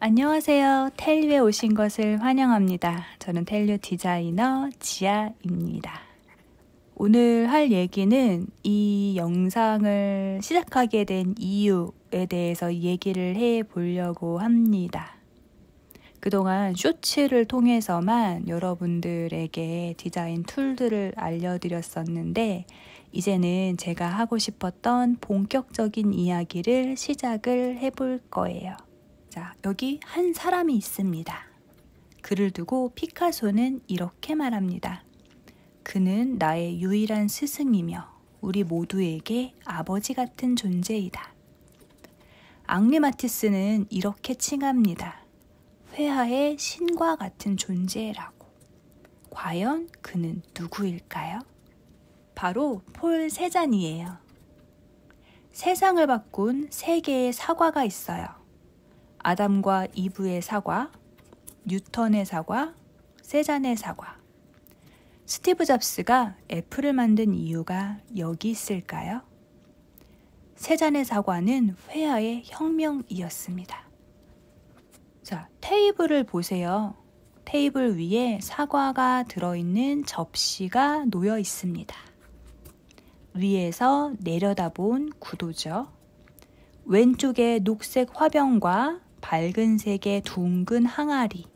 안녕하세요. 텔류에 오신 것을 환영합니다. 저는 텔류 디자이너 지아입니다. 오늘 할 얘기는 이 영상을 시작하게 된 이유에 대해서 얘기를 해 보려고 합니다. 그동안 쇼츠를 통해서만 여러분들에게 디자인 툴들을 알려드렸었는데 이제는 제가 하고 싶었던 본격적인 이야기를 시작을 해볼 거예요. 자, 여기 한 사람이 있습니다. 그를 두고 피카소는 이렇게 말합니다. 그는 나의 유일한 스승이며 우리 모두에게 아버지 같은 존재이다. 앙리 마티스는 이렇게 칭합니다. 회화의 신과 같은 존재라고. 과연 그는 누구일까요? 바로 폴 세잔이에요. 세상을 바꾼 세 개의 사과가 있어요. 아담과 이브의 사과, 뉴턴의 사과, 세잔의 사과. 스티브 잡스가 애플을 만든 이유가 여기 있을까요? 세잔의 사과는 회화의 혁명이었습니다. 자, 테이블을 보세요. 테이블 위에 사과가 들어있는 접시가 놓여 있습니다. 위에서 내려다본 구도죠. 왼쪽에 녹색 화병과 밝은 색의 둥근 항아리,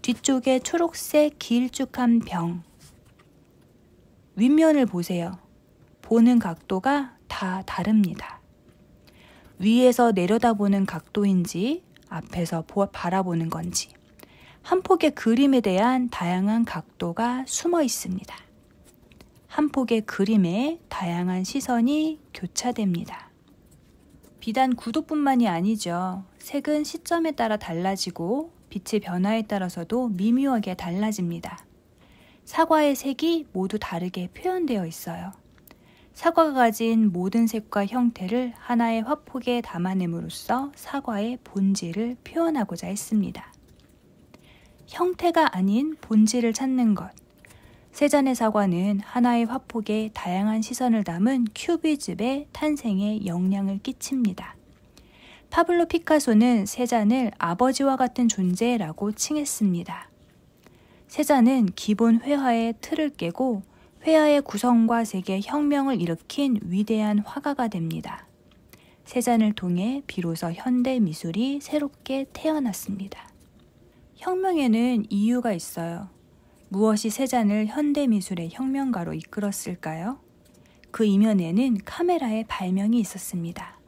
뒤쪽에 초록색 길쭉한 병. 윗면을 보세요. 보는 각도가 다 다릅니다. 위에서 내려다보는 각도인지 앞에서 바라보는 건지 한 폭의 그림에 대한 다양한 각도가 숨어 있습니다. 한 폭의 그림에 다양한 시선이 교차됩니다. 비단 구도뿐만이 아니죠. 색은 시점에 따라 달라지고 빛의 변화에 따라서도 미묘하게 달라집니다. 사과의 색이 모두 다르게 표현되어 있어요. 사과가 가진 모든 색과 형태를 하나의 화폭에 담아냄으로써 사과의 본질을 표현하고자 했습니다. 형태가 아닌 본질을 찾는 것. 세잔의 사과는 하나의 화폭에 다양한 시선을 담은 큐비즘의 탄생에 영향을 끼칩니다. 파블로 피카소는 세잔을 아버지와 같은 존재라고 칭했습니다. 세잔은 기본 회화의 틀을 깨고 회화의 구성과 색의 혁명을 일으킨 위대한 화가가 됩니다. 세잔을 통해 비로소 현대 미술이 새롭게 태어났습니다. 혁명에는 이유가 있어요. 무엇이 세잔을 현대 미술의 혁명가로 이끌었을까요? 그 이면에는 카메라의 발명이 있었습니다.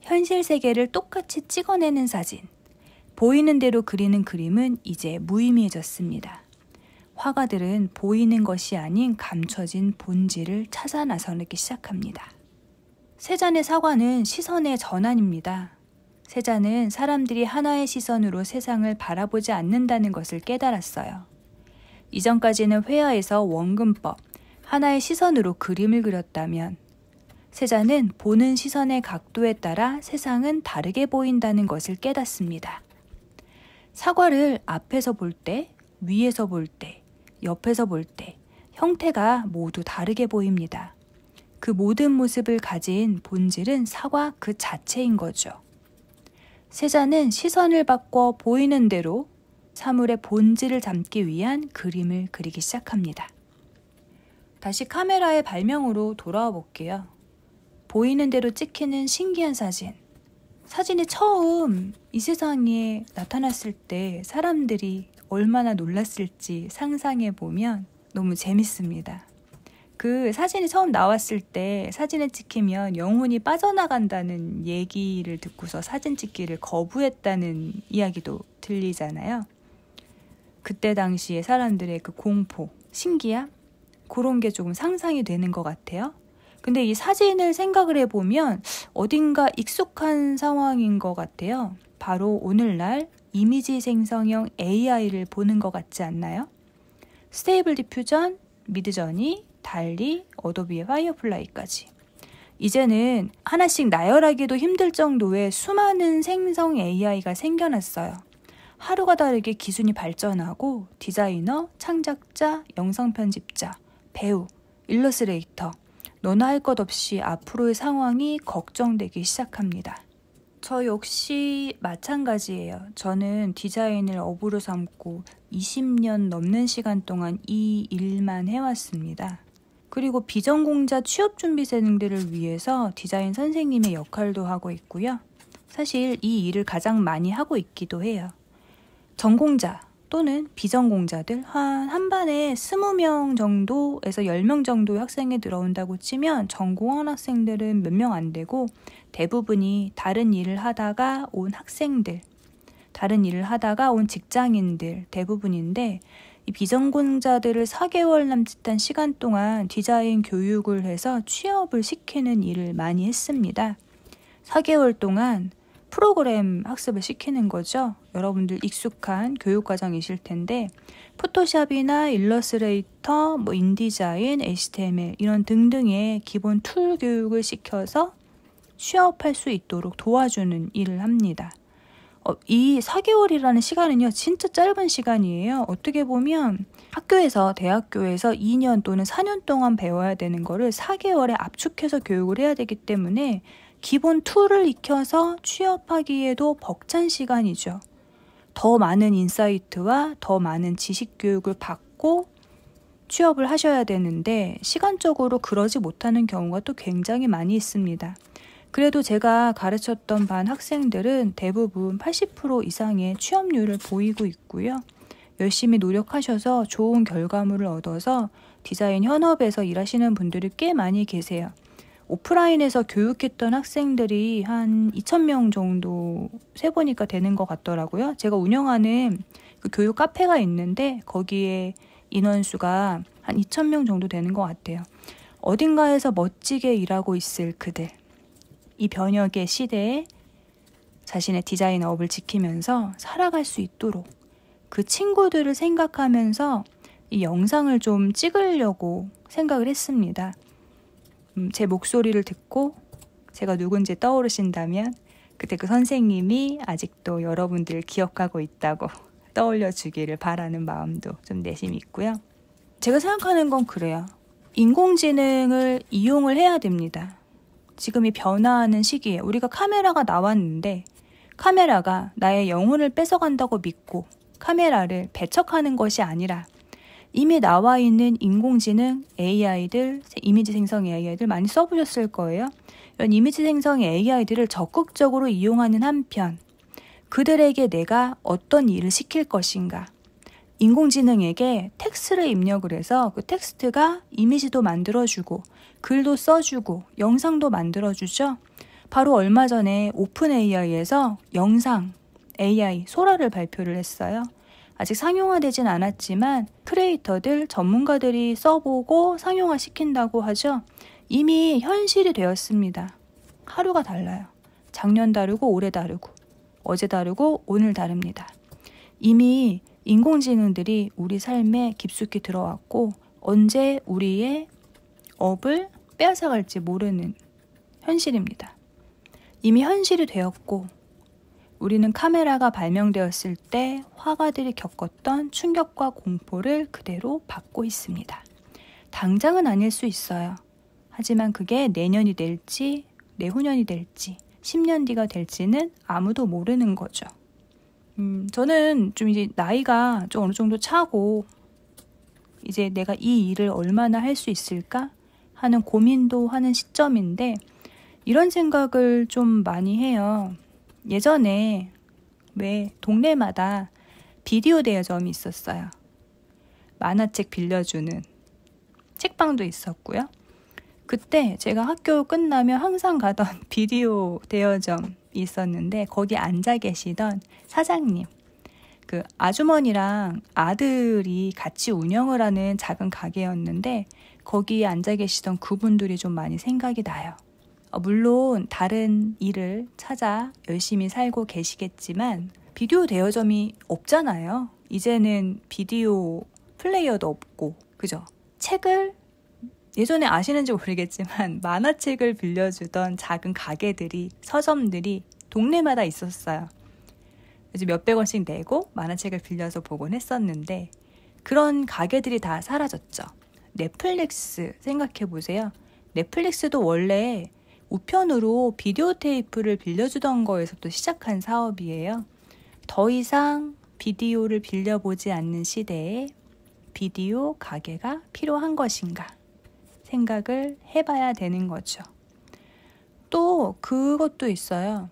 현실 세계를 똑같이 찍어내는 사진, 보이는 대로 그리는 그림은 이제 무의미해졌습니다. 화가들은 보이는 것이 아닌 감춰진 본질을 찾아 나서기 시작합니다. 세잔의 사과는 시선의 전환입니다. 세잔은 사람들이 하나의 시선으로 세상을 바라보지 않는다는 것을 깨달았어요. 이전까지는 회화에서 원근법, 하나의 시선으로 그림을 그렸다면 세잔은 보는 시선의 각도에 따라 세상은 다르게 보인다는 것을 깨닫습니다. 사과를 앞에서 볼 때, 위에서 볼 때, 옆에서 볼 때 형태가 모두 다르게 보입니다. 그 모든 모습을 가진 본질은 사과 그 자체인 거죠. 세잔은 시선을 바꿔 보이는 대로 사물의 본질을 담기 위한 그림을 그리기 시작합니다. 다시 카메라의 발명으로 돌아와 볼게요. 보이는 대로 찍히는 신기한 사진. 사진이 처음 이 세상에 나타났을 때 사람들이 얼마나 놀랐을지 상상해 보면 너무 재밌습니다. 그 사진이 처음 나왔을 때 사진을 찍히면 영혼이 빠져나간다는 얘기를 듣고서 사진 찍기를 거부했다는 이야기도 들리잖아요. 그때 당시에 사람들의 그 공포, 신기함? 그런 게 조금 상상이 되는 것 같아요. 근데 이 사진을 생각을 해보면 어딘가 익숙한 상황인 것 같아요. 바로 오늘날 이미지 생성형 AI를 보는 것 같지 않나요? 스테이블 디퓨전, 미드저니, 달리, 어도비의 파이어플라이까지. 이제는 하나씩 나열하기도 힘들 정도의 수많은 생성 AI가 생겨났어요. 하루가 다르게 기술이 발전하고 디자이너, 창작자, 영상 편집자, 배우, 일러스트레이터, 너나 할 것 없이 앞으로의 상황이 걱정되기 시작합니다. 저 역시 마찬가지예요. 저는 디자인을 업으로 삼고 20년 넘는 시간 동안 이 일만 해왔습니다. 그리고 비전공자 취업준비생들을 위해서 디자인 선생님의 역할도 하고 있고요. 사실 이 일을 가장 많이 하고 있기도 해요. 전공자 또는 비전공자들 한 반에 20명 정도에서 10명 정도의 학생이 들어온다고 치면 전공한 학생들은 몇 명 안 되고 대부분이 다른 일을 하다가 온 학생들, 다른 일을 하다가 온 직장인들 대부분인데 이 비전공자들을 4개월 남짓한 시간 동안 디자인 교육을 해서 취업을 시키는 일을 많이 했습니다. 4개월 동안 프로그램 학습을 시키는 거죠. 여러분들 익숙한 교육과정이실 텐데 포토샵이나 일러스트레이터, 인디자인, HTML 이런 등등의 기본 툴 교육을 시켜서 취업할 수 있도록 도와주는 일을 합니다. 이 4개월이라는 시간은요, 진짜 짧은 시간이에요. 어떻게 보면 학교에서, 대학교에서 2년 또는 4년 동안 배워야 되는 거를 4개월에 압축해서 교육을 해야 되기 때문에 기본 툴을 익혀서 취업하기에도 벅찬 시간이죠. 더 많은 인사이트와 더 많은 지식 교육을 받고 취업을 하셔야 되는데 시간적으로 그러지 못하는 경우가 또 굉장히 많이 있습니다. 그래도 제가 가르쳤던 반 학생들은 대부분 80% 이상의 취업률을 보이고 있고요. 열심히 노력하셔서 좋은 결과물을 얻어서 디자인 현업에서 일하시는 분들이 꽤 많이 계세요. 오프라인에서 교육했던 학생들이 한 2,000명 정도 세보니까 되는 것 같더라고요. 제가 운영하는 그 교육 카페가 있는데 거기에 인원수가 한 2,000명 정도 되는 것 같아요. 어딘가에서 멋지게 일하고 있을 그들. 이 변혁의 시대에 자신의 디자인업을 지키면서 살아갈 수 있도록 그 친구들을 생각하면서 이 영상을 좀 찍으려고 생각을 했습니다. 제 목소리를 듣고 제가 누군지 떠오르신다면 그때 그 선생님이 아직도 여러분들을 기억하고 있다고 떠올려주기를 바라는 마음도 좀 내심 있고요. 제가 생각하는 건 그래요. 인공지능을 이용을 해야 됩니다. 지금 이 변화하는 시기에 우리가 카메라가 나왔는데 카메라가 나의 영혼을 뺏어간다고 믿고 카메라를 배척하는 것이 아니라 이미 나와 있는 인공지능 AI들, 이미지 생성 AI들 많이 써보셨을 거예요. 이런 이미지 생성 AI들을 적극적으로 이용하는 한편 그들에게 내가 어떤 일을 시킬 것인가. 인공지능에게 텍스트를 입력을 해서 그 텍스트가 이미지도 만들어주고 글도 써주고 영상도 만들어주죠. 바로 얼마 전에 오픈 AI에서 영상 AI 소라를 발표를 했어요. 아직 상용화되진 않았지만 크리에이터들, 전문가들이 써보고 상용화 시킨다고 하죠. 이미 현실이 되었습니다. 하루가 달라요. 작년 다르고 올해 다르고 어제 다르고 오늘 다릅니다. 이미 인공지능들이 우리 삶에 깊숙이 들어왔고 언제 우리의 업을 빼앗아갈지 모르는 현실입니다. 이미 현실이 되었고 우리는 카메라가 발명되었을 때 화가들이 겪었던 충격과 공포를 그대로 받고 있습니다. 당장은 아닐 수 있어요. 하지만 그게 내년이 될지 내후년이 될지 10년 뒤가 될지는 아무도 모르는 거죠. 저는 좀 이제 나이가 좀 어느 정도 차고 이제 내가 이 일을 얼마나 할 수 있을까 하는 고민도 하는 시점인데 이런 생각을 좀 많이 해요. 예전에 왜 동네마다 비디오 대여점이 있었어요. 만화책 빌려주는 책방도 있었고요. 그때 제가 학교 끝나면 항상 가던 비디오 대여점이 있었는데 거기 앉아 계시던 사장님, 그 아주머니랑 아들이 같이 운영을 하는 작은 가게였는데 거기에 앉아 계시던 그분들이 좀 많이 생각이 나요. 물론 다른 일을 찾아 열심히 살고 계시겠지만 비디오 대여점이 없잖아요. 이제는 비디오 플레이어도 없고, 그죠? 책을 예전에 아시는지 모르겠지만 만화책을 빌려주던 작은 가게들이, 서점들이 동네마다 있었어요. 이제 몇백 원씩 내고 만화책을 빌려서 보곤 했었는데 그런 가게들이 다 사라졌죠. 넷플릭스 생각해보세요. 넷플릭스도 원래 우편으로 비디오 테이프를 빌려주던 거에서부터 시작한 사업이에요. 더 이상 비디오를 빌려보지 않는 시대에 비디오 가게가 필요한 것인가 생각을 해봐야 되는 거죠. 또 그것도 있어요.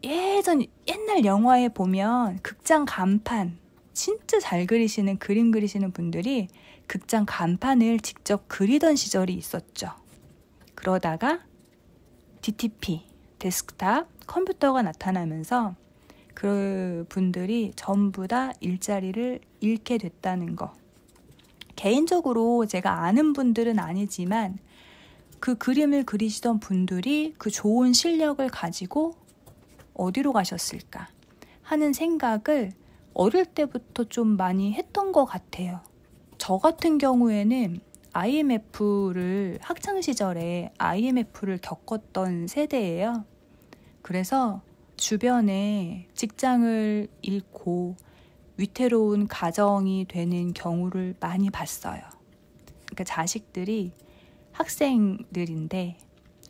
옛날 영화에 보면 극장 간판, 진짜 잘 그리시는 그림 그리시는 분들이 극장 간판을 직접 그리던 시절이 있었죠. 그러다가 DTP, 데스크탑 컴퓨터가 나타나면서 그 분들이 전부 다 일자리를 잃게 됐다는 거. 개인적으로 제가 아는 분들은 아니지만 그 그림을 그리시던 분들이 그 좋은 실력을 가지고 어디로 가셨을까 하는 생각을 어릴 때부터 좀 많이 했던 것 같아요. 저 같은 경우에는 학창시절에 IMF를 겪었던 세대예요. 그래서 주변에 직장을 잃고 위태로운 가정이 되는 경우를 많이 봤어요. 그러니까 자식들이 학생들인데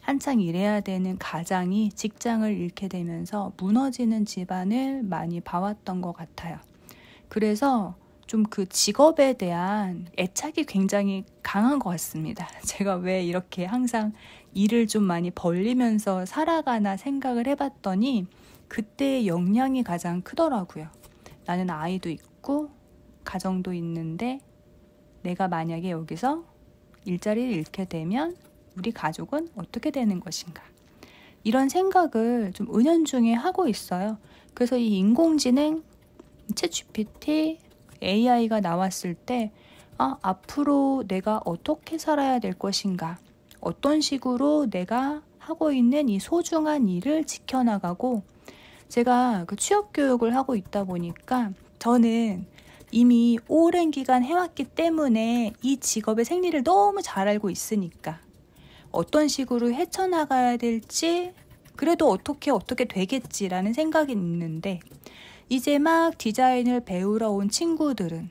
한창 일해야 되는 가장이 직장을 잃게 되면서 무너지는 집안을 많이 봐왔던 것 같아요. 그래서 좀 그 직업에 대한 애착이 굉장히 강한 것 같습니다. 제가 왜 이렇게 항상 일을 좀 많이 벌리면서 살아가나 생각을 해봤더니 그때의 영향이 가장 크더라고요. 나는 아이도 있고 가정도 있는데 내가 만약에 여기서 일자리를 잃게 되면 우리 가족은 어떻게 되는 것인가? 이런 생각을 좀 은연중에 하고 있어요. 그래서 이 인공지능, 챗GPT, AI가 나왔을 때 앞으로 내가 어떻게 살아야 될 것인가? 어떤 식으로 내가 하고 있는 이 소중한 일을 지켜나가고 제가 그 취업 교육을 하고 있다 보니까 저는 이미 오랜 기간 해왔기 때문에 이 직업의 생리를 너무 잘 알고 있으니까 어떤 식으로 헤쳐나가야 될지 그래도 어떻게 되겠지라는 생각이 있는데 이제 막 디자인을 배우러 온 친구들은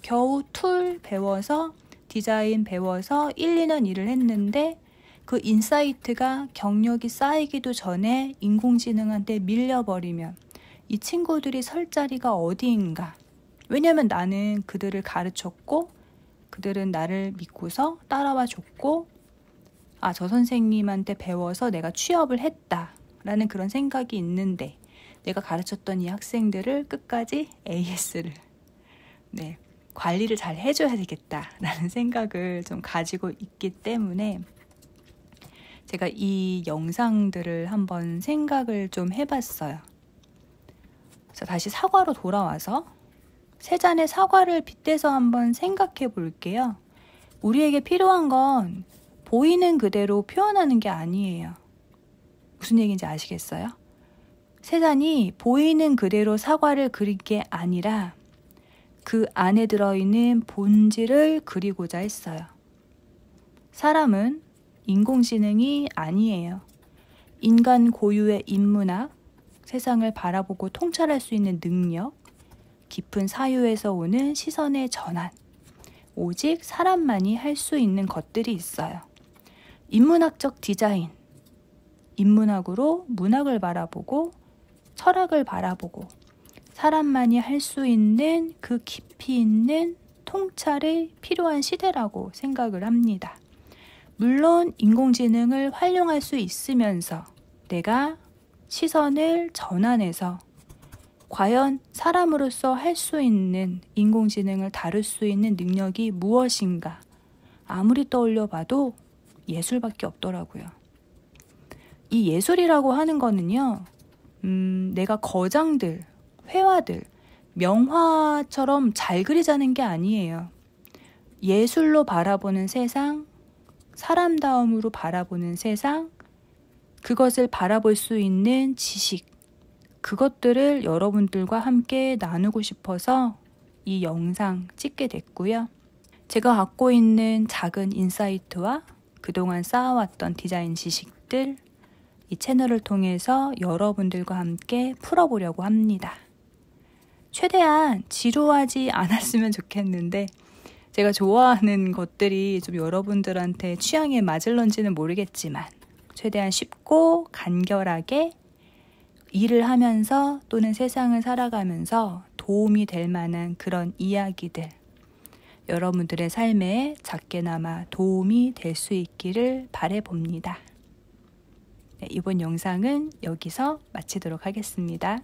겨우 툴 배워서 디자인 배워서 1, 2년 일을 했는데 그 인사이트가 경력이 쌓이기도 전에 인공지능한테 밀려버리면 이 친구들이 설 자리가 어디인가. 왜냐면 나는 그들을 가르쳤고 그들은 나를 믿고서 따라와 줬고 저 선생님한테 배워서 내가 취업을 했다라는 그런 생각이 있는데 내가 가르쳤던 이 학생들을 끝까지 AS를 관리를 잘 해줘야 되겠다라는 생각을 좀 가지고 있기 때문에 제가 이 영상들을 한번 생각을 좀 해봤어요. 그래서 다시 사과로 돌아와서 세 잔의 사과를 빗대서 한번 생각해 볼게요. 우리에게 필요한 건 보이는 그대로 표현하는 게 아니에요. 무슨 얘기인지 아시겠어요? 세 잔이 보이는 그대로 사과를 그릴 게 아니라 그 안에 들어있는 본질을 그리고자 했어요. 사람은 인공지능이 아니에요. 인간 고유의 인문학, 세상을 바라보고 통찰할 수 있는 능력, 깊은 사유에서 오는 시선의 전환, 오직 사람만이 할 수 있는 것들이 있어요. 인문학적 디자인, 인문학으로 문학을 바라보고 철학을 바라보고 사람만이 할 수 있는 그 깊이 있는 통찰이 필요한 시대라고 생각을 합니다. 물론 인공지능을 활용할 수 있으면서 내가 시선을 전환해서 과연 사람으로서 할 수 있는 인공지능을 다룰 수 있는 능력이 무엇인가 아무리 떠올려봐도 예술밖에 없더라고요. 이 예술이라고 하는 거는요, 내가 거장들, 회화들, 명화처럼 잘 그리자는 게 아니에요. 예술로 바라보는 세상, 사람다움으로 바라보는 세상, 그것을 바라볼 수 있는 지식, 그것들을 여러분들과 함께 나누고 싶어서 이 영상 찍게 됐고요. 제가 갖고 있는 작은 인사이트와 그동안 쌓아왔던 디자인 지식들, 이 채널을 통해서 여러분들과 함께 풀어보려고 합니다. 최대한 지루하지 않았으면 좋겠는데 제가 좋아하는 것들이 좀 여러분들한테 취향에 맞을런지는 모르겠지만 최대한 쉽고 간결하게 일을 하면서 또는 세상을 살아가면서 도움이 될 만한 그런 이야기들, 여러분들의 삶에 작게나마 도움이 될 수 있기를 바라봅니다. 네, 이번 영상은 여기서 마치도록 하겠습니다.